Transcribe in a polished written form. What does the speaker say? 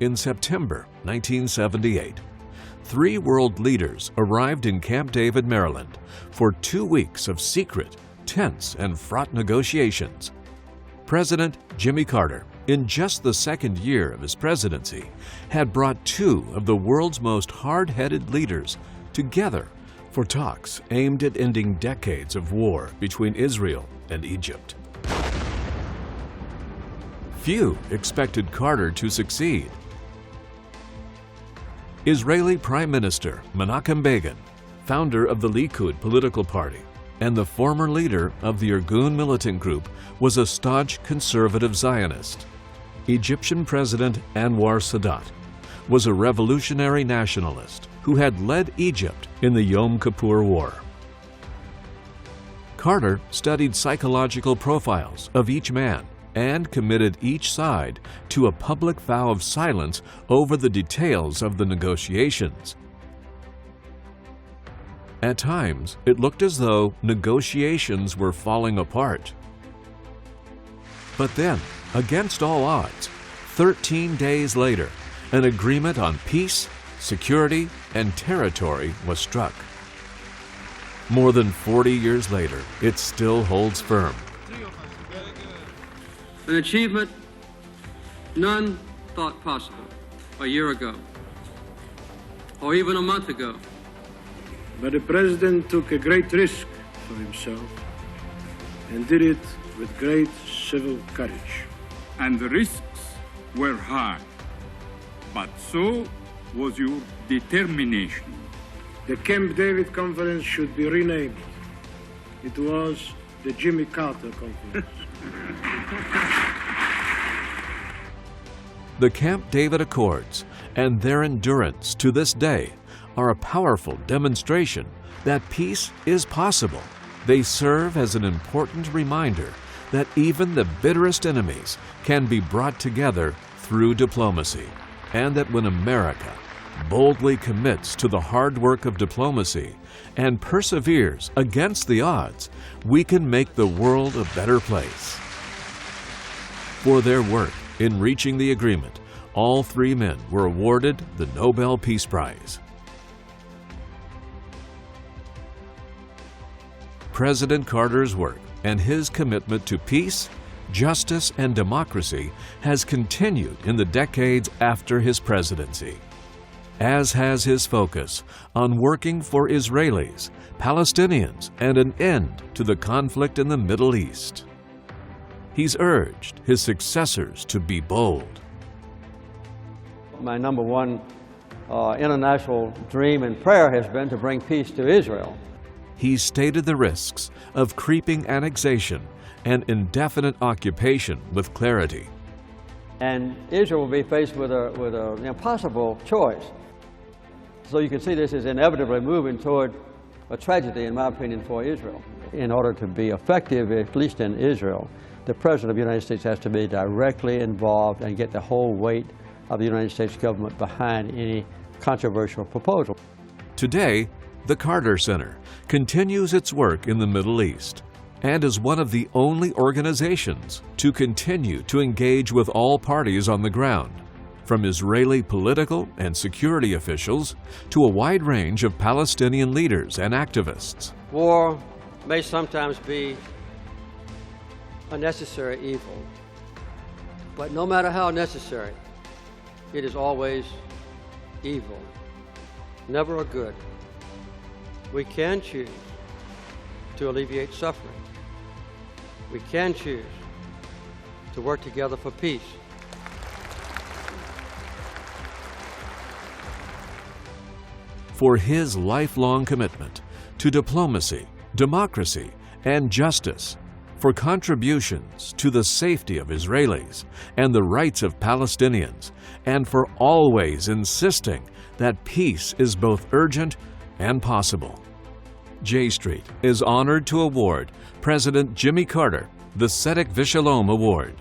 in September 1978. 3 world leaders arrived in Camp David, Maryland, for 2 weeks of secret, tense, and fraught negotiations. President Jimmy Carter, in just the second year of his presidency, had brought 2 of the world's most hard-headed leaders together for talks aimed at ending decades of war between Israel and Egypt. Few expected Carter to succeed. Israeli Prime Minister Menachem Begin, founder of the Likud political party and the former leader of the Irgun militant group, was a staunch conservative Zionist. Egyptian President Anwar Sadat was a revolutionary nationalist who had led Egypt in the Yom Kippur War. Carter studied psychological profiles of each man and committed each side to a public vow of silence over the details of the negotiations. At times, it looked as though negotiations were falling apart. But then, against all odds, 13 days later, an agreement on peace, security, and territory was struck. More than 40 years later, it still holds firm. An achievement none thought possible a year ago, or even a month ago. But the President took a great risk for himself and did it with great civil courage. And the risks were high, but so was your determination. The Camp David Conference should be renamed. It was the Jimmy Carter Conference. The Camp David Accords and their endurance to this day are a powerful demonstration that peace is possible. They serve as an important reminder that even the bitterest enemies can be brought together through diplomacy, and that when America boldly commits to the hard work of diplomacy and perseveres against the odds, we can make the world a better place. For their work in reaching the agreement, all 3 men were awarded the Nobel Peace Prize. President Carter's work and his commitment to peace, justice, and democracy has continued in the decades after his presidency, as has his focus on working for Israelis, Palestinians, and an end to the conflict in the Middle East. He's urged his successors to be bold. My number one international dream and prayer has been to bring peace to Israel. He stated the risks of creeping annexation and indefinite occupation with clarity. And Israel will be faced with an impossible choice. So you can see this is inevitably moving toward a tragedy, in my opinion, for Israel. In order to be effective, at least in Israel, the President of the United States has to be directly involved and get the whole weight of the United States government behind any controversial proposal. Today, the Carter Center continues its work in the Middle East and is one of the only organizations to continue to engage with all parties on the ground, from Israeli political and security officials to a wide range of Palestinian leaders and activists. War may sometimes be a necessary evil, but no matter how necessary, it is always evil, never a good. We can choose to alleviate suffering. We can choose to work together for peace. For his lifelong commitment to diplomacy, democracy, and justice, for contributions to the safety of Israelis and the rights of Palestinians, and for always insisting that peace is both urgent and possible. J Street is honored to award President Jimmy Carter the Tzedek V'Shalom Award.